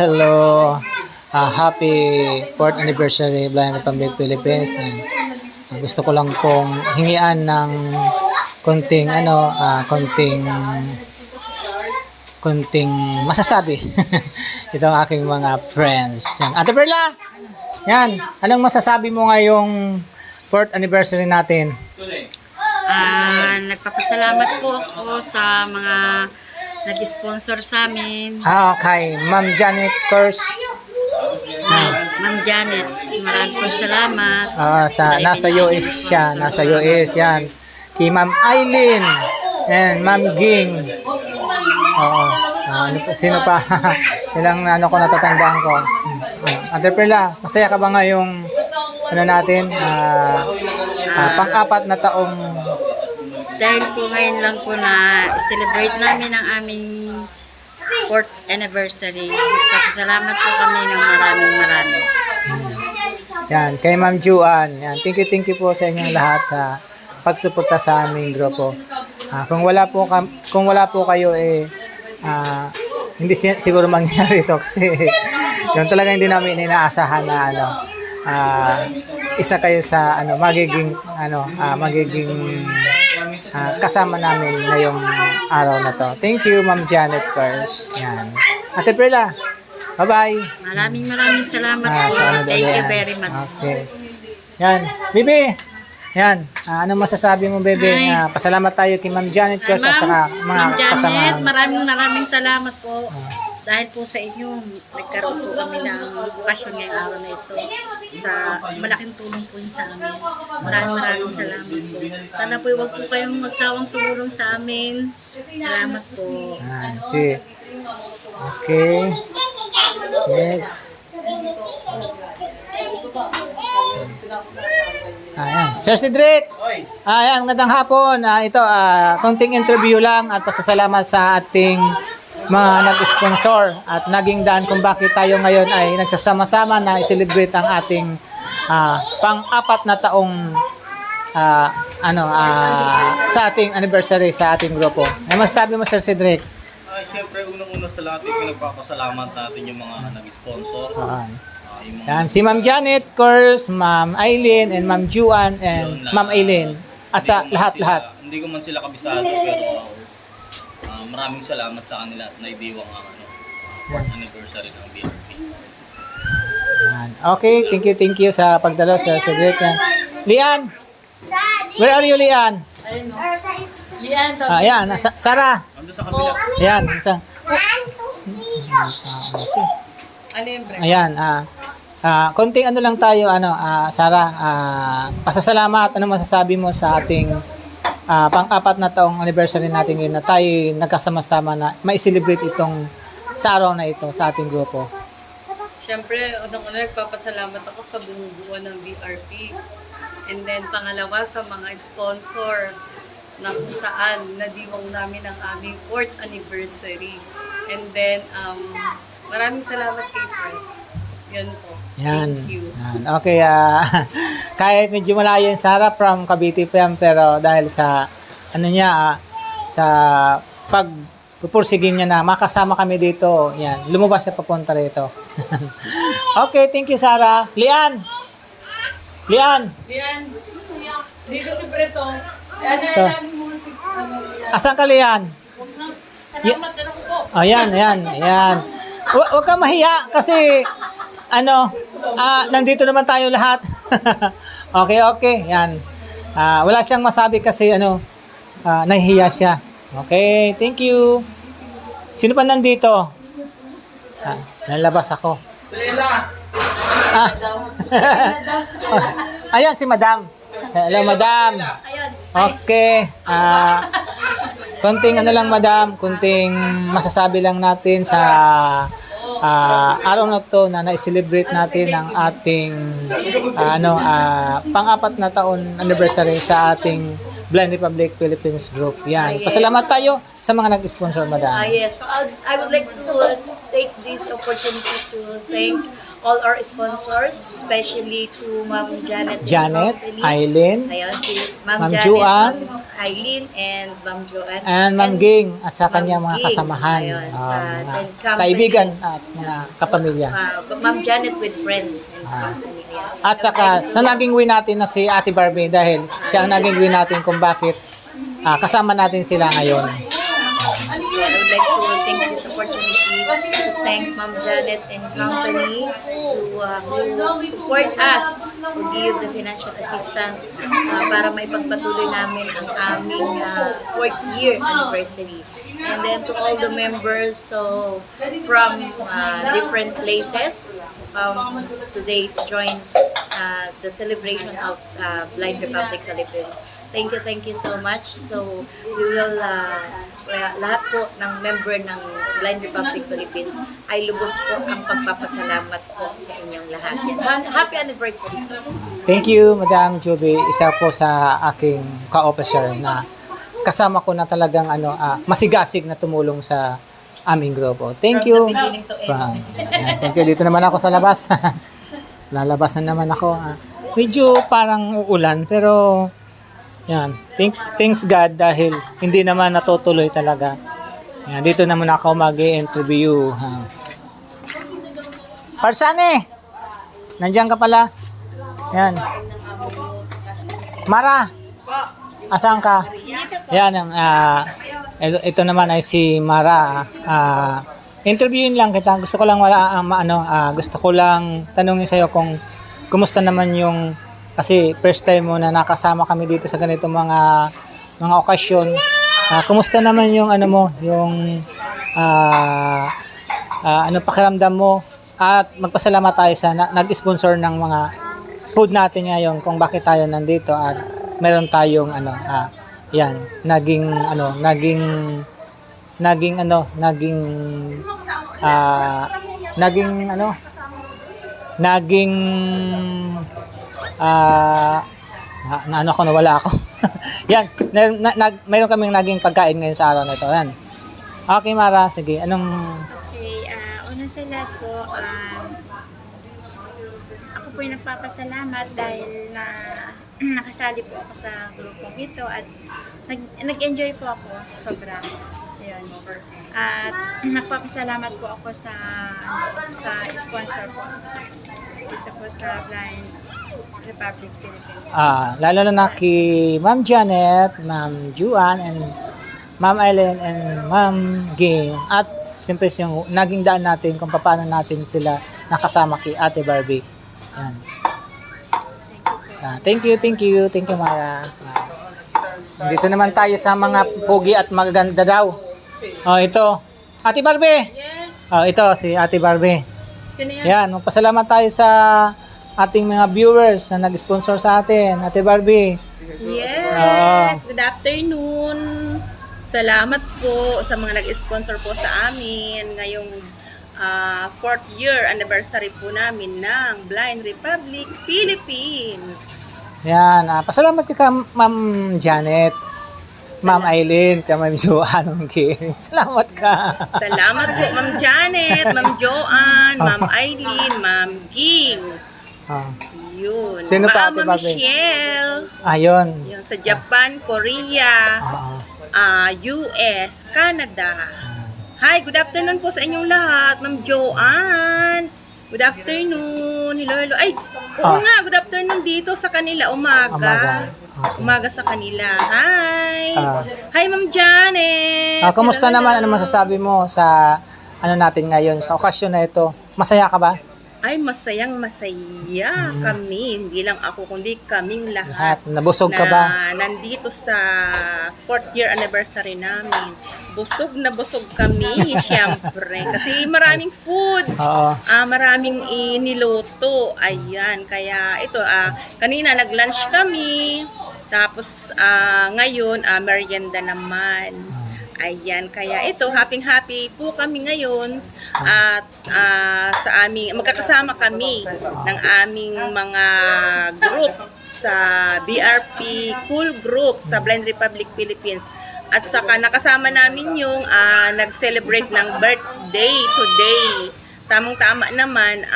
Hello, happy 4th anniversary Blind Republic Philippines. Gusto ko lang pong hingian ng konting konting masasabi. Ito ang aking mga friends. Yan. Ate Perla, yan. Anong masasabi mo ngayong 4th anniversary natin? Nagpapasalamat po ako sa mga nag-sponsor sa amin. Okay, Ma'am Janet Curse. Ma'am Janet, maraming po salamat. Nasa US siya, nasa US yan. Kay Ma'am Eileen and Ma'am Ging. Sino pa? Ilang ko natatandaan ko. Ate Perla, masaya ka ba ngayong natin? Pang-apat na taong Dahil po ngayon lang po na celebrate namin ang aming 4th anniversary. Salamat po kami ng maraming. Yan, kay Ma'am Juan. Yan, thank you po sa inyong lahat sa pagsuporta sa aming grupo. Kung wala po kayo hindi siguro mangyari ito kasi yun talaga hindi namin inaasahan na isa kayo sa magiging kasama namin ngayong araw na to. Thank you, Ma'am Janet first. Yan. Ate Perla, bye-bye. Maraming salamat po. Thank you very much. Okay. Yan. Bibi, yan. Anong masasabi mo, Bebe? Pasalamat tayo kay Ma'am Janet first at saka mga kasama. Maraming salamat po. Dahil po sa inyo, nagkaroon po kami ng okasyon ngayong araw na ito. Malaking tulong po yun sa amin. Maraming salamat po. Sana po huwag po kayong magsawang tumulong sa amin. Salamat po. Okay. Next. Ayan. Sir Cedric! Ayan, magandang hapon. Ito, konting interview lang at pasasalamat sa ating mga nag-sponsor at naging daan kung bakit tayo ngayon ay nagsasama-sama na i-celebrate ang ating pang-apat na taong sa ating anniversary sa ating grupo. Ano masasabi mo, Sir Cedric? Siyempre, unang-una sa lahat, pinagpapasalamat natin yung mga nag-sponsor. Yan, si Ma'am Janet, Curse, Ma'am Eileen, and Ma'am Juan, and Ma'am Eileen. At sa lahat-lahat. Hindi ko man sila kabisado, pero maraming salamat sa kanila at naibiwang ang 4th anniversary ng BRP. Okay, thank you sa pagdalo, Sir Cedric. Lian! Where are you, Lian? Lian, ayan, Sarah. Ando sa kabila. Ayan, ayan, konting lang tayo, Sarah, pasasalamat, ano masasabi mo sa ating pang-apat na taong anniversary natin ngayon na tayo nagkasama-sama na mai-celebrate itong sa araw na ito sa ating grupo. Siyempre, unang-una nagpapasalamat ako sa buong buo ng BRP. And then, pangalawa sa mga sponsor na kung saan nadiwang namin ang aming 4th anniversary. And then, maraming salamat kay Press. Yan po. Yan. Thank you. Yan. Okay, kahit medyo malayo yung Sarah from Cavite pa yan, pero dahil sa sa pagpupursigin niya na makasama kami dito, yan, lumabas siya papunta rito. Okay, thank you, Sarah. Lian! Dito si Preso. Asan ka, Lian? Salamat na po. Ayan. Huwag kang mahiya kasi nandito naman tayo lahat. Okay. Yan. Wala siyang masabi kasi nahihiya siya. Okay, thank you. Sino pa nandito? Nalabas ako. Ayan si Madam. Hello, Madam. Okay. Konting Madam, konting masasabi lang natin sa araw na to na na-celebrate natin ang ating pang-apat na taon anniversary sa ating Blind Republic Philippines group. Yan. Pasalamat tayo sa mga nag-sponsor, Madam. Yes. So I would like to take this opportunity to thank all our sponsors, especially to Ma'am Janet. Janet, Company. Aileen, Ayun, si Ma'am Ma'am Janet, Juan, Ma'am Aileen, and Ma'am Joanne. and Ma'am Ging at sa kanyang Ma'am mga Ging. kasamahan, Ayun, sa mga Ten Company. kaibigan at mga kapamilya. Ma'am Janet with friends and company. At saka sa naging win natin na si Ate Barbie dahil siya ang naging win natin kung bakit kasama natin sila ngayon. I would like to take this opportunity to thank Ma'am Janet and company who support us, who give the financial assistance para maipagpatuloy namin ang aming 4th year anniversary. And then to all the members from different places today to join the celebration of Blind Republic Philippines. Thank you so much. So, we will, lahat po ng member ng Blind Republic Philippines ay lubos po ang pagpapasalamat po sa inyong lahat. Yes. Happy anniversary! Thank you, Madam Joby. Isa po sa aking ka-officer na kasama ko na talagang masigasig na tumulong sa aming grupo. Thank you. From the beginning to end. Thank you. Dito naman ako sa labas. Lalabas na naman ako. Medyo parang uulan pero yan. Thanks God dahil hindi naman natutuloy talaga. Yan, dito naman ako mag-i-interview. Parsane! Nandiyan ka pala. Yan. Mara! Asan ka? Yan. Ito naman ay si Mara. Interviewin lang kita. Gusto ko lang gusto ko lang tanungin sa'yo kung kumusta naman yung kasi first time mo na nakasama kami dito sa ganitong mga okasyon. Kumusta naman yung yung pakiramdam mo? At magpasalamat tayo sa nag-sponsor ng mga food natin ngayon kung bakit tayo nandito at meron tayong naging nawala ako. Yan, mayroon kaming naging pagkain ngayon sa araw na ito. Yan. Okay, Mara, sige. Okay, una sa lahat po, ako po yung nagpapasalamat dahil nakasali po ako sa grupong ito at nag-enjoy po ako sobra. Ayun. At nagpapasalamat po ako sa sponsor po dito po sa Blind Republic Philippines. Lalo na kay Ma'am Janet, Ma'am Juan, and Ma'am Aileen, and Ma'am Ging. At siyempre yung naging daan natin kung paano natin sila nakasama kay Ate Barbie. Yan. Thank you, Mara. Dito naman tayo sa mga pogi at magaganda daw. Ito. Ate Barbie! Yes! Ito, si Ate Barbie. Sino yan? Yan, magpasalamat tayo sa ating mga viewers na nag-sponsor sa atin. Ate Barbie. Yes! Good afternoon! Salamat po sa mga nag-sponsor po sa amin ngayong 4th year anniversary po namin ng Blind Republic Philippines. Yan, pasalamat ka Ma'am Janet, Ma'am Aileen, ka Ma'am Joanne. Salamat ka. Salamat po Ma'am Janet, Ma'am Joanne, Ma'am Aileen, Ma'am Ging. Yun. Sino pa, Ate Ma'am Barbie? Michelle. Ayun. Yun, sa Japan, Korea, US, Canada. Hi, good afternoon po sa inyong lahat. Ma'am Joanne. Good afternoon. Hello. Ay, oo nga, good afternoon dito sa kanila. Umaga. Okay. Umaga sa kanila. Hi. Hi, Ma'am Janet. Kumusta naman? Ano masasabi mo sa natin ngayon, sa okasyon na ito? Masaya ka ba? Ay, masayang masaya kami. Hindi lang ako, kundi kaming lahat. Nabusog ka ba? Nandito sa 4th year anniversary namin. Busog na busog kami, syempre. Kasi maraming food. Oo. Maraming iniluto. Ayan, kaya ito, kanina nag-lunch kami. Tapos ngayon, merienda naman. Ayan, kaya ito, happy po kami ngayon at sa aming, magkakasama kami ng aming mga group sa BRP Cool Group sa Blind Republic Philippines. At saka nakasama namin yung nag-celebrate ng birthday today. Tamang-tama naman,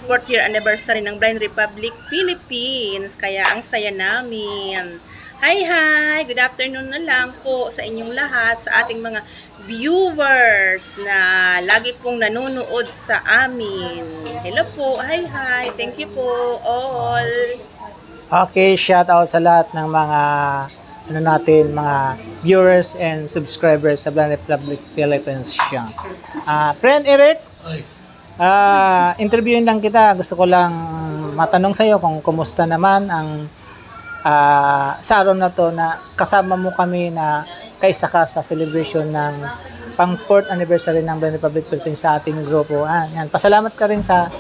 4th year anniversary ng Blind Republic Philippines. Kaya ang saya namin. Hi! Good afternoon na lang po sa inyong lahat, sa ating mga viewers na lagi pong nanonood sa amin. Hello po! Hi! Thank you po all! Okay, shout out sa lahat ng mga mga viewers and subscribers sa Blind Republic Philippines siya. Friend Eric, interviewin lang kita. Gusto ko lang matanong sa iyo kung kumusta naman ang sa araw na to na kasama mo kami na kaisa ka sa celebration ng pang 4th anniversary ng Blind Republic Philippines sa ating grupo. Yan. Pasalamat ka rin sa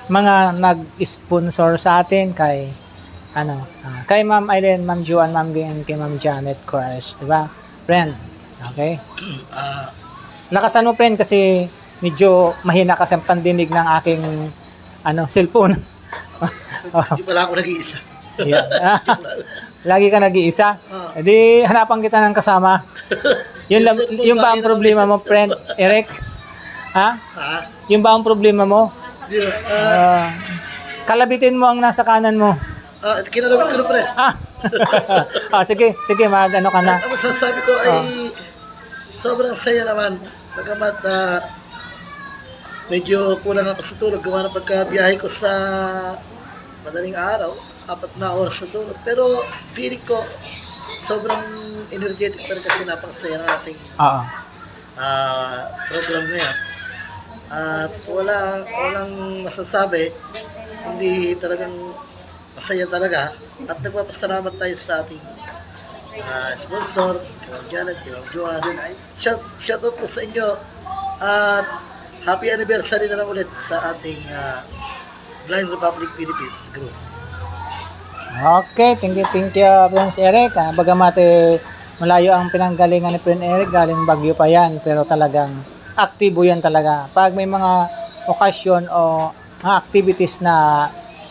mga nag-sponsor sa atin kay kay Ma'am Aileen, Ma'am Joanne, Ma'am Gay, kay Ma'am Janet Course, di ba? Friend, okay? Lakasan mo, friend, kasi medyo mahina kasi ang pandinig ng aking cellphone. Hindi pala ako nag-iisa. Yeah. Lagi ka nag-iisa. Di hanapan kita ng kasama. Yun ba ang problema mo, friend Eric? Ha? Yun ba ang problema mo? Kalabitin mo ang nasa kanan mo. Kinalawag ko na pre. Sige, ano ka na. Ang masasabi ko ay sobrang saya naman. Bagamat medyo kulang ako sa tulog. Gawa na pagkabiyahe ko sa madaling araw. 4 na oras na tulog. Pero feeling ko sobrang energetic pa rin kasi napakasaya ng ating program na yan. At walang masasabi. Hindi talagang masaya talaga. At nagpapasalamat tayo sa ating sponsor, Ma'am Janet, Ma'am Joanne. Shout out po sa inyo. At happy anniversary na lang ulit sa ating Blind Republic Philippines group. Okay, thank you, Prince Eric. Bagamat malayo ang pinanggalingan ni Prince Eric, galing Baguio pa yan, pero talagang aktibo yan talaga. Pag may mga okasyon o mga activities na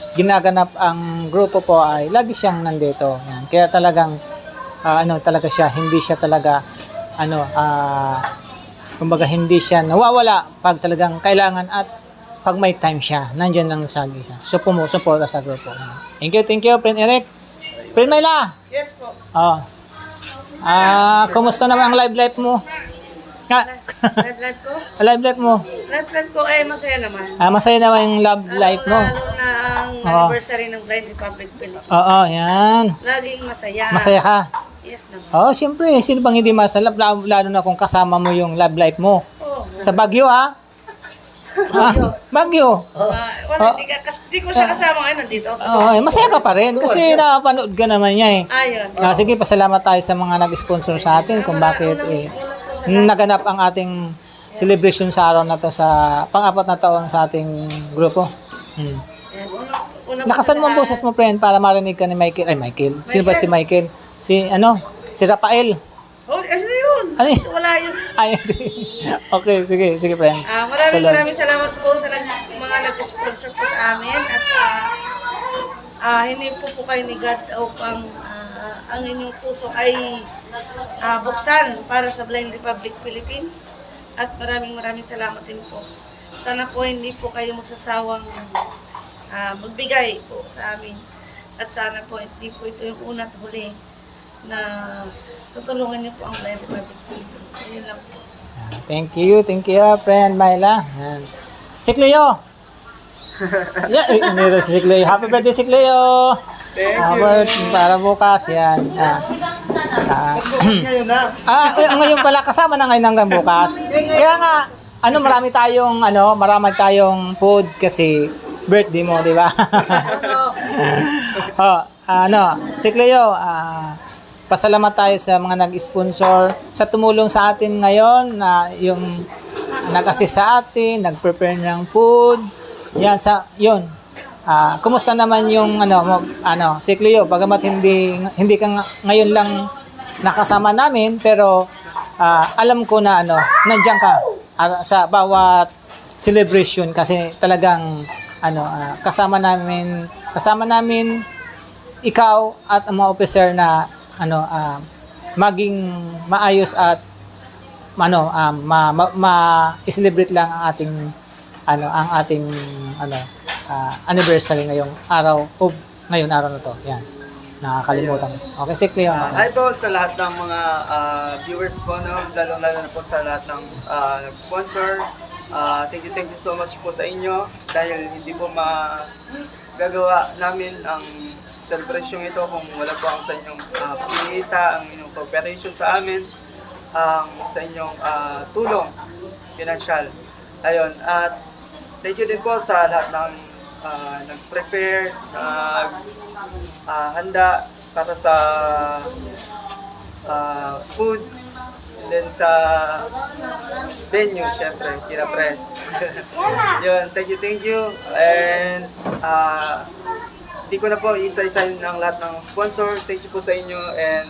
ginaganap ang grupo po ay lagi siyang nandito. Yan. Kaya talagang talaga siya, hindi siya talaga kumbaga hindi siya nawawala pag talagang kailangan at pag may time siya, nandiyan lang sa siya. So sumusuporta sa grupo. Thank you, friend Eric. Friend Myla. Yes po. Kumusta naman ang live life mo? Live ko? Live life mo? Live ko ay masaya naman. Masaya naman yung love life mo. Lalo na ang anniversary ng Blind Republic Philippines. Oo, yan. Laging masaya. Masaya ka? Yes naman. Siyempre. Sino bang hindi masaya? Lalo na kung kasama mo yung love life mo. Sa Baguio, ha? Baguio. Di ko siya kasama ngayon. Nandito ako. Masaya ka pa rin kasi nakapanood ka naman niya eh. Ayun. Sige, pasalamat tayo sa mga nag-sponsor sa atin kung bakit naganap ang ating celebration sa araw na to sa pang-4 na taon sa ating grupo. Nakasan mo ang boses mo, friend, para marinig ka ni Michael. Michael. Sino ba si Michael? Si Rafael. Ano yun? Ano yun? Wala yun. Okay, sige, friend. Maraming salamat po sa mga nag-sponsor po sa amin at hindi po kayo ni God upang ang inyong puso ay buksan para sa Blind Republic Philippines at maraming salamat din po. Sana po hindi po kayo magsasawang magbigay po sa amin at sana po hindi po ito yung una at huli na tutulungan niyo po ang Blind Republic Philippines. Yun lang po. Thank you, friend Myla. Si Cleo. Si Cleo. Happy birthday, si Cleo. Para bukas yan. Ngayon pala kasama na ngayon hanggang bukas. Kaya nga marami tayong food kasi birthday mo, di ba? Si Cleo, pasalamat tayo sa mga nag-sponsor sa tumulong sa atin ngayon na yung nag-assist sa atin, nag-prepare ng food. Yun. Kumusta naman yung si Cleo, bagamat hindi ka ngayon lang nakasama namin, pero alam ko na nandiyan ka sa bawat celebration kasi talagang kasama namin ikaw at ang mga officer na maging maayos at ma-celebrate lang ang ating anniversary ngayong araw na to. Yan. Nakakalimutan. Okay, Sikli. Hi po sa lahat ng mga viewers po, no? Lalo-lalo na po sa lahat ng nag-sponsor. Thank you so much po sa inyo dahil hindi po magagawa namin ang celebration ito kung wala po ang sa inyong pag-iisa, ang inyong cooperation sa amin, sa inyong tulong financial. Ayun, at thank you din po sa lahat ng nag-prepare, handa para sa food, and then sa venue, syempre, Kira Press. Yun, thank you. And hindi ko na po isa-isahin ng lahat ng sponsor. Thank you po sa inyo, and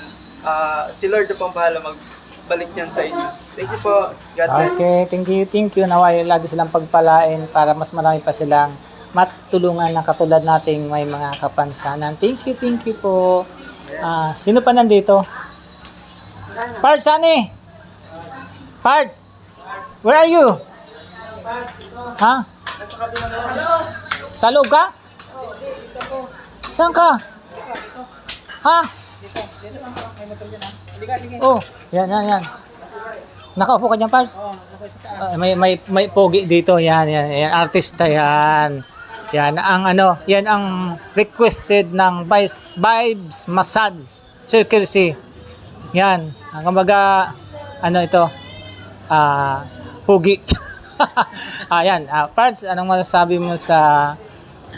si Lord na po ang bahala magbalik yan sa inyo. Thank you po. God bless. Okay, thank you. Naway lagi silang pagpalain para mas marami pa silang matulungan ng katulad nating may mga kapansanan. Thank you po. Sino pa nandito? Pards, Ani? Pards? Where are you? Ha? Sa loob ka? Saan ka? Ha? Oh, yan. Nakaupo ka dyan, Pards? May pogi dito. Yan. Artista yan. Yan ang requested ng Vibes Massage Circle C. Yan. Ang kumbaga, ito, pogi. Ayan. Pards, anong masasabi mo sa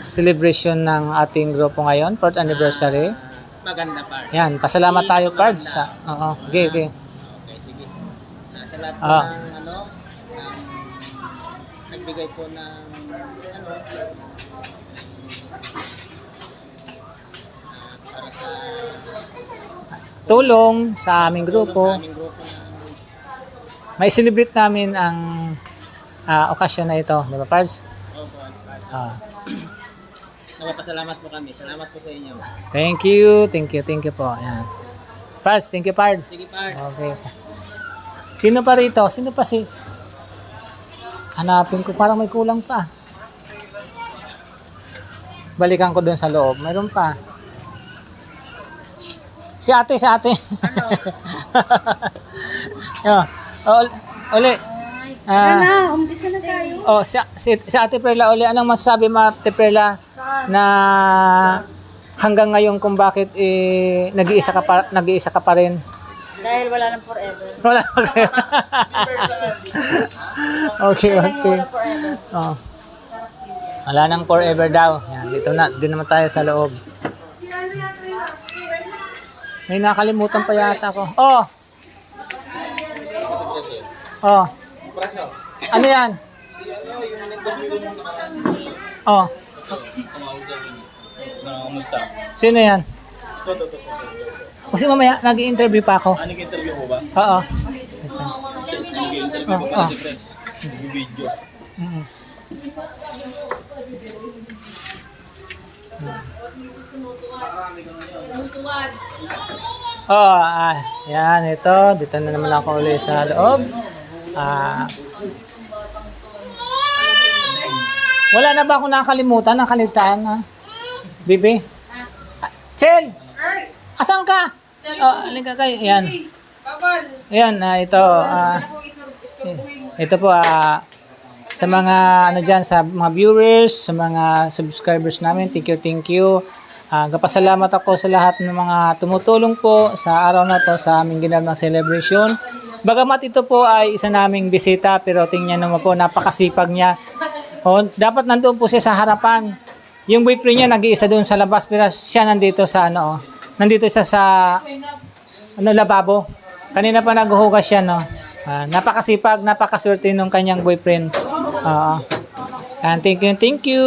celebration ng ating grupo ngayon, 4th anniversary? Maganda, Pards. Yan, pasalamat tayo, Pards. Oo, okay. Okay, sige. Sa lahat po ng nagbigay po ng para sa tulong sa aming grupo. aming grupo na May celebrate namin ang okasyon na ito, di ba, Pards? Pards. Nagpapasalamat po kami. Salamat po sa inyo. Thank you po. Yan. Pards, thank you, Pards. Sige, Pards. Okay. Sino pa rito? Sino pa si... Hanapin ko, parang may kulang pa. Balikan ko dun sa loob. Mayroon pa. Si ate. Ano? Uli. Umpisa na tayo. Si Ate Perla uli. Anong masasabi mo, Ate Perla, na hanggang ngayon kung bakit nag-iisa ka pa rin? Dahil wala nang forever. Wala pa rin. Okay. Oh. Wala nang forever daw. Yan, dito naman tayo sa loob. May nakalimutan pa yata ako. Oh. Ano yan? Kamusta? Sino yan? Kasi mamaya, nag-i-interview pa ako. Nag-interview mo ba? Oo. Nag-interview ko pa si Fred. Nag-video. Yan, ito. Dito na naman ako ulit sa loob. Wala na ba akong nakalimutan? Nakalimutan, ha? Bibi? Chel! Asan ka? Halika kayo. Yan. Yan, ito. Ito po, sa mga, dyan, sa mga viewers, sa mga subscribers namin, thank you. Kapasalamat ako sa lahat ng mga tumutulong po sa araw na to sa aming ginawang celebration. Bagamat ito po ay isa naming bisita, pero tingnan naman po, napakasipag niya. Dapat nandoon po siya sa harapan. Yung boyfriend niya nag-iisa doon sa labas, pero siya nandito sa nandito siya sa lababo. Kanina pa naghuhugas siya, no. Napakasipag, napakaswerte nung kanyang boyfriend. And thank you.